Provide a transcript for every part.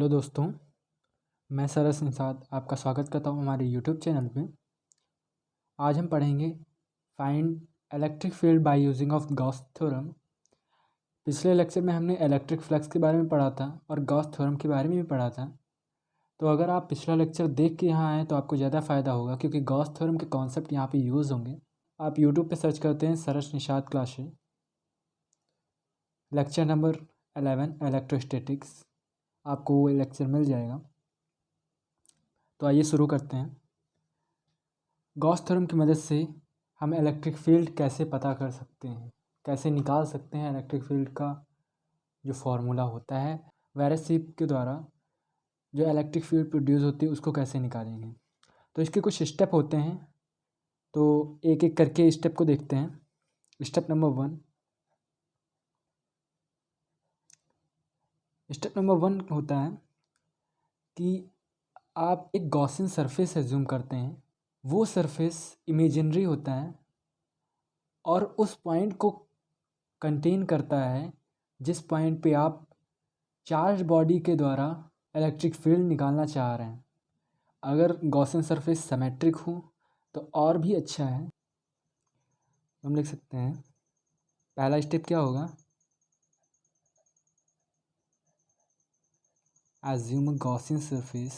Hello दोस्तों, मैं सरस निषाद आपका स्वागत करता हूँ हमारे यूट्यूब चैनल पे। आज हम पढ़ेंगे find electric field by using of Gauss theorem. पिछले लेक्चर में हमने इलेक्ट्रिक फ्लक्स के बारे में पढ़ा था और गॉस थ्योरम के बारे में भी पढ़ा था। तो अगर आप पिछला लेक्चर देख के यहाँ आए तो आपको ज़्यादा फ़ायदा होगा, क्योंकि गॉस थ्योरम के कॉन्सेप्ट यहाँ पे यूज़ होंगे। आप यूट्यूब पे सर्च करते हैं Saras Nishad classes, lecture number 11 electrostatics, आपको वो लेक्चर मिल जाएगा। तो आइए शुरू करते हैं। गॉस थ्योरम की मदद से हम इलेक्ट्रिक फील्ड कैसे पता कर सकते हैं, कैसे निकाल सकते हैं इलेक्ट्रिक फील्ड का जो फॉर्मूला होता है, वेरेसिप के द्वारा जो इलेक्ट्रिक फील्ड प्रोड्यूस होती है उसको कैसे निकालेंगे। तो इसके कुछ स्टेप होते हैं, तो एक एक करके स्टेप को देखते हैं। स्टेप नंबर 1 होता है कि आप एक गॉसियन सरफेस एज्यूम करते हैं। वो सरफेस इमेजिनरी होता है और उस पॉइंट को कंटेन करता है जिस पॉइंट पे आप चार्ज बॉडी के द्वारा इलेक्ट्रिक फील्ड निकालना चाह रहे हैं। अगर गॉसियन सरफेस सिमेट्रिक हो तो और भी अच्छा है। हम लिख सकते हैं पहला स्टेप क्या होगा, assume a Gaussian surface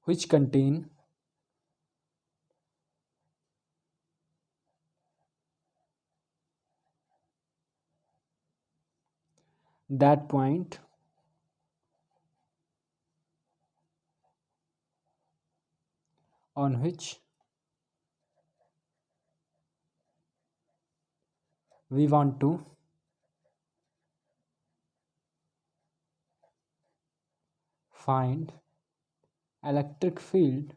which contain that point on which we want to find electric field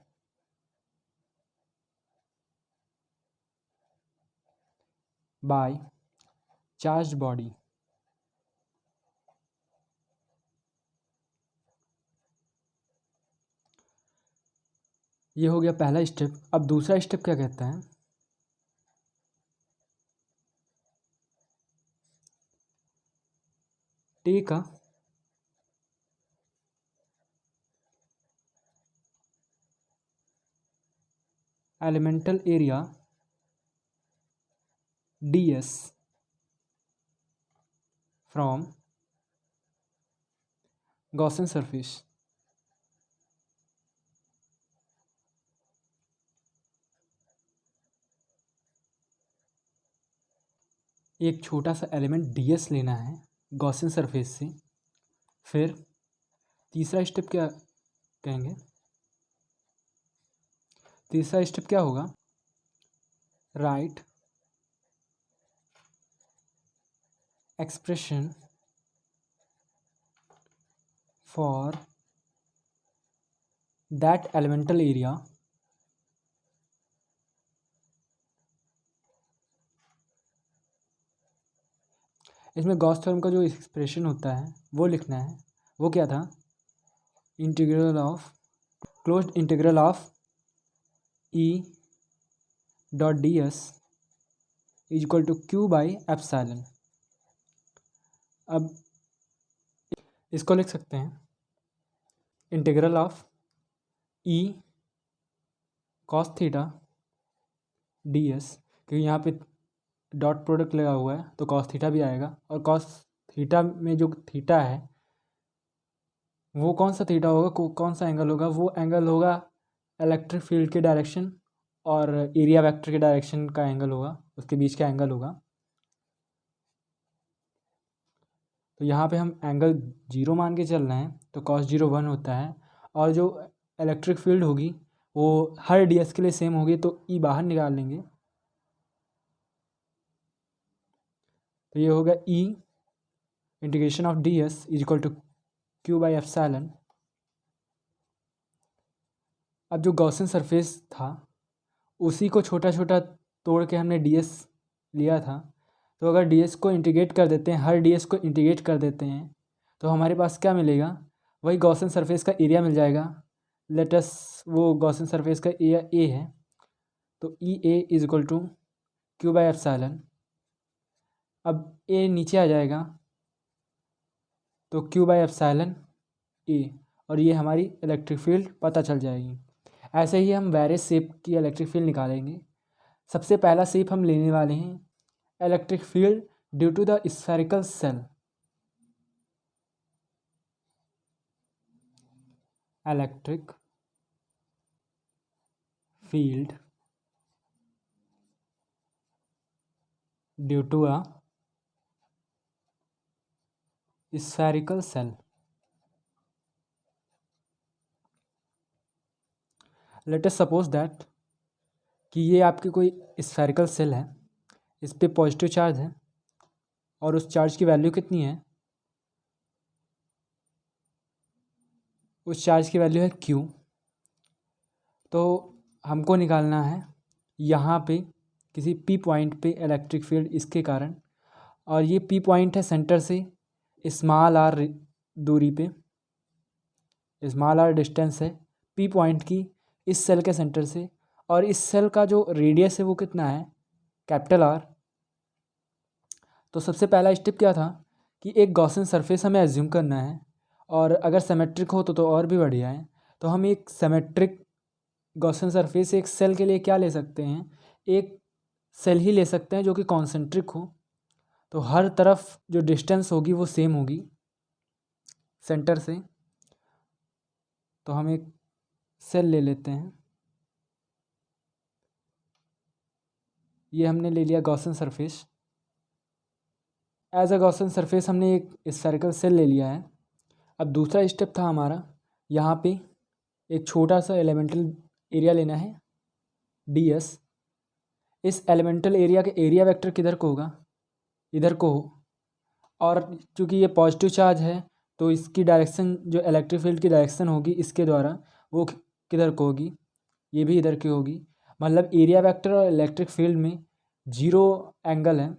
by charged body। ये हो गया पहला स्टेप। अब दूसरा स्टेप क्या कहता है, take a elemental area ds from Gaussian surface। एक छोटा सा एलिमेंट ds लेना है गॉसियन सरफेस से। फिर तीसरा स्टेप क्या कहेंगे, तीसरा स्टेप क्या होगा, right expression for that elemental area इसमें गॉस थ्योरम का जो एक्सप्रेशन होता है वो लिखना है। वो क्या था, integral of closed integral of E dot D S is equal to Q by epsilon. अब इसको लिख सकते हैं integral of E cos theta D S, क्योंकि यहाँ पे डॉट प्रोडक्ट लगा हुआ है तो कॉस थीटा भी आएगा। और कॉस थीटा में जो थीटा है वो कौन सा थीटा होगा, कौन सा एंगल होगा, वो एंगल होगा इलेक्ट्रिक फील्ड के डायरेक्शन और एरिया वेक्टर के डायरेक्शन का एंगल होगा, उसके बीच का एंगल होगा। तो यहाँ पे हम एंगल 0 मान के चल रहे हैं तो cos 0 1 होता है। और जो इलेक्ट्रिक फील्ड होगी वो हर ds के लिए सेम होगी, तो ई बाहर निकाल लेंगे। तो ये होगा E integration of ds is equal to Q by epsilon. अब जो गॉसियन सरफेस था उसी को छोटा छोटा तोड़ के हमने ds लिया था। तो अगर ds को इंटीग्रेट कर देते हैं, हर ds को इंटीग्रेट कर देते हैं तो हमारे पास क्या मिलेगा, वही गॉसियन सरफेस का एरिया मिल जाएगा लेटस वो गॉसियन सरफेस का ए है, तो E A is equal to Q by epsilon. अब ए नीचे आ जाएगा तो क्यू बाई एप्सिलॉन ए, और ये हमारी इलेक्ट्रिक फील्ड पता चल जाएगी। ऐसे ही हम वेरियस शेप की इलेक्ट्रिक फील्ड निकालेंगे। सबसे पहला शेप हम लेने वाले हैं electric field due to the spherical cell. Electric field due to a spherical cell। Let us suppose that कि ये आपकी कोई स्फेरिकल सेल है, इस पे पॉजिटिव चार्ज है और उस चार्ज की वैल्यू कितनी है, उस चार्ज की वैल्यू है Q। तो हमको निकालना है यहाँ पे किसी P पॉइंट पे इलेक्ट्रिक फील्ड इसके कारण, और ये P पॉइंट है सेंटर से स्मॉल r दूरी पे, स्मॉल r डिस्टेंस है P पॉइंट की इस सेल के सेंटर से, और इस सेल का जो रेडियस है वो कितना है, कैपिटल R। तो सबसे पहला स्टेप क्या था कि एक गॉसियन सरफेस हमें एज्यूम करना है, और अगर सिमेट्रिक हो तो और भी बढ़िया है। तो हम एक सिमेट्रिक गॉसियन सरफेस एक सेल के लिए क्या ले सकते हैं, एक सेल ही ले सकते हैं जो कि कॉन्सेंट्रिक हो। तो हर तरफ जो डिस्टेंस होगी वो सेम होगी सेंटर से। तो हम एक सेल ले लेते हैं, ये हमने ले लिया Gaussian surface. As a Gaussian surface हमने एक स्फेरिकल सेल ले लिया है। अब दूसरा स्टेप था हमारा, यहाँ पे एक छोटा सा एलिमेंटल एरिया लेना है ds। इस एलिमेंटल एरिया के एरिया वेक्टर किधर को होगा, इधर को हो, और चूँकि ये पॉजिटिव चार्ज है तो इसकी डायरेक्शन जो इलेक्ट्रिक फील्ड की डायरेक्शन होगी इसके द्वारा वो किधर को होगी, ये भी इधर की होगी। मतलब एरिया वेक्टर और इलेक्ट्रिक फील्ड में जीरो एंगल है।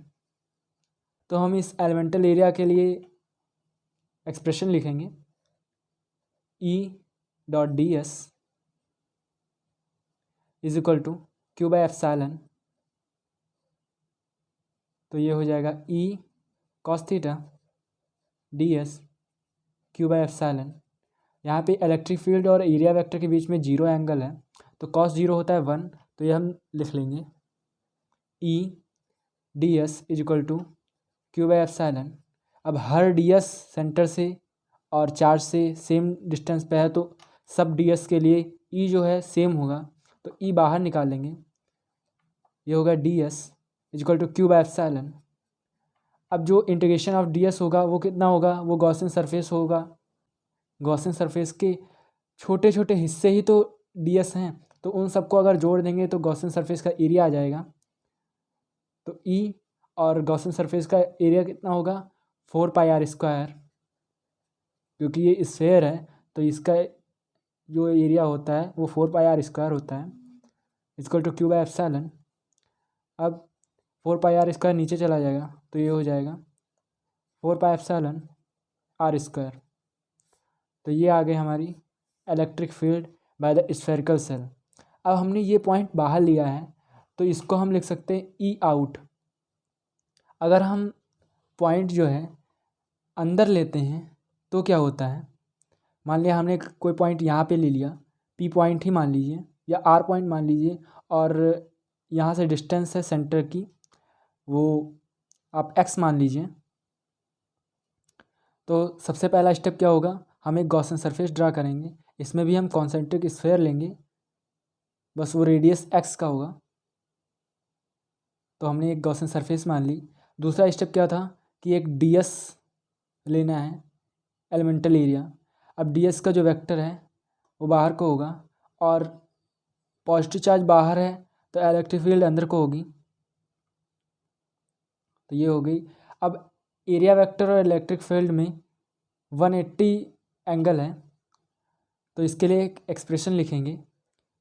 तो हम इस एलिमेंटल एरिया के लिए एक्सप्रेशन लिखेंगे E dot D S is equal to Q by epsilon. तो ये हो जाएगा E cos theta D S Q by epsilon. यहाँ पे इलेक्ट्रिक फील्ड और एरिया वेक्टर के बीच में जीरो एंगल है, तो कॉस जीरो होता है 1, तो ये हम लिख लेंगे E D S is equal to Q by epsilon. अब हर डी एस सेंटर से और चार्ज से सेम डिस्टेंस पे है, तो सब डी एस के लिए E जो है सेम होगा, तो E बाहर निकाल लेंगे, ये होगा D S is equal to Q by epsilon. अब जो इंटीग्रेशन ऑफ डी एस होगा वो कितना होगा, वो गॉसियन सरफेस होगा। गॉसियन सरफेस के छोटे छोटे हिस्से ही तो डी एस हैं, तो उन सबको अगर जोड़ देंगे तो गॉसियन सरफेस का एरिया आ जाएगा। तो E और गॉसियन सरफेस का एरिया कितना होगा, 4πr²। क्योंकि ये स्फेयर है तो इसका जो एरिया होता है वो 4πr² होता है, equal to Q by epsilon. अब 4πr² नीचे चला जाएगा तो ये हो जाएगा 4πε r²। तो ये आ गई हमारी electric field by the spherical cell. अब हमने ये पॉइंट बाहर लिया है तो इसको हम लिख सकते हैं ई आउट। अगर हम पॉइंट जो है अंदर लेते हैं तो क्या होता है, मान लिया हमने कोई पॉइंट यहाँ पे ले लिया, पी पॉइंट ही मान लीजिए या आर पॉइंट मान लीजिए, और यहाँ से डिस्टेंस है सेंटर की वो आप एक्स मान लीजिए। तो सबसे पहला स्टेप क्या होगा, हम एक गॉसियन सरफेस ड्रा करेंगे, इसमें भी हम कॉन्सेंट्रिक स्फेयर लेंगे, बस वो रेडियस एक्स का होगा। तो हमने एक गॉसियन सरफेस मान ली। दूसरा स्टेप क्या था कि एक ds लेना है एलिमेंटल एरिया। अब ds का जो वेक्टर है वो बाहर को होगा, और पॉजिटिव चार्ज बाहर है तो इलेक्ट्रिक फील्ड अंदर को होगी, तो ये हो गई। अब एरिया वेक्टर और इलेक्ट्रिक फील्ड में 180 एंगल है, तो इसके लिए एक एक्सप्रेशन लिखेंगे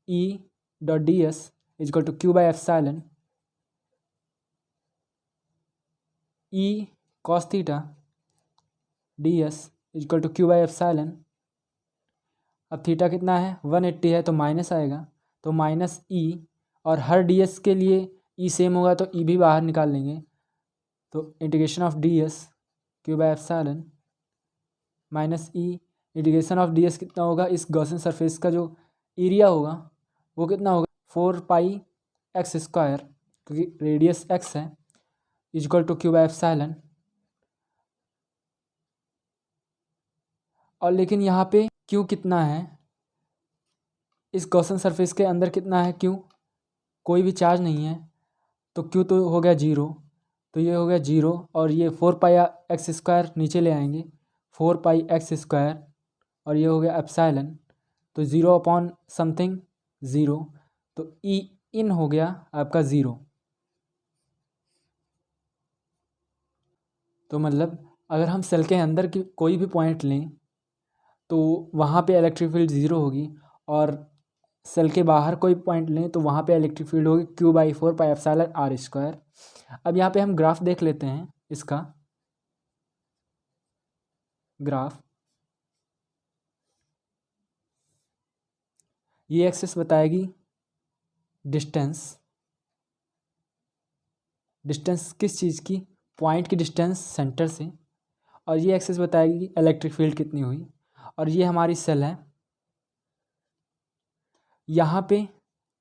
E dot D S is equal to Q by epsilon E cos theta D S is equal to Q by epsilon. अब थीटा कितना है 180 है तो माइनस आएगा, तो माइनस ई, और हर डी एस के लिए ई सेम होगा तो ई भी बाहर निकाल लेंगे, तो integration of D S Q by epsilon minus E, integration of D S कितना होगा, इस गॉसियन सरफेस का जो एरिया होगा वो कितना होगा 4π x² क्योंकि रेडियस x है, equal to Q by epsilon. और लेकिन यहाँ पे क्यू कितना है, इस गॉसियन सरफेस के अंदर कितना है क्यू, कोई भी चार्ज नहीं है, तो क्यू तो हो गया 0, तो ये हो गया 0, और ये 4π x² नीचे ले आएंगे 4π x², और ये हो गया एप्सिलॉन, तो 0 अपॉन समथिंग 0, तो ई इन हो गया आपका 0। तो मतलब अगर हम सेल के अंदर की कोई भी पॉइंट लें तो वहाँ पे इलेक्ट्रिक फील्ड 0 होगी, और सेल के बाहर कोई पॉइंट लें तो वहाँ पे इलेक्ट्रिक फील्ड होगी Q/4πε/r²। अब यहाँ पे हम ग्राफ देख लेते हैं इसका ग्राफ। ये एक्सिस बताएगी डिस्टेंस किस चीज़ की, पॉइंट की डिस्टेंस सेंटर से, और ये एक्सिस बताएगी इलेक्ट्रिक फील्ड कितनी हुई। और ये हमारी सेल है, यहाँ पे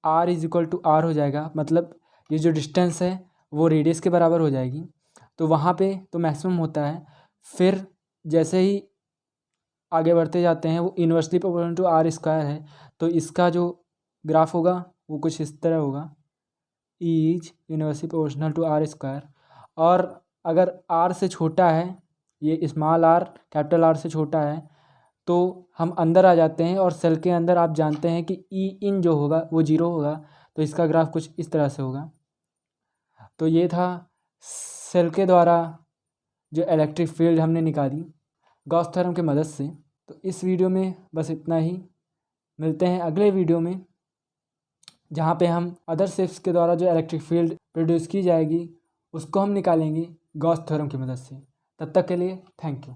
r = r हो जाएगा, मतलब ये जो डिस्टेंस है वो रेडियस के बराबर हो जाएगी, तो वहाँ पे तो मैक्सिमम होता है। फिर जैसे ही आगे बढ़ते जाते हैं वो इन्वर्सली प्रोपोर्शनल टू r² है, तो इसका जो ग्राफ होगा वो कुछ इस तरह होगा, is inversely proportional to r²। और अगर r से छोटा है, ये स्मॉल r कैपिटल R से छोटा है, तो हम अंदर आ जाते हैं, और सेल के अंदर आप जानते हैं कि ई इन जो होगा वो 0 होगा, तो इसका ग्राफ कुछ इस तरह से होगा। तो ये था सेल के द्वारा जो इलेक्ट्रिक फील्ड हमने निकाली गॉस थ्योरम की मदद से। तो इस वीडियो में बस इतना ही, मिलते हैं अगले वीडियो में जहाँ पे हम अदर शेप्स के द्वारा जो इलेक्ट्रिक फील्ड प्रोड्यूस की जाएगी उसको हम निकालेंगे गॉस थ्योरम की मदद से। तब तक के लिए थैंक यू।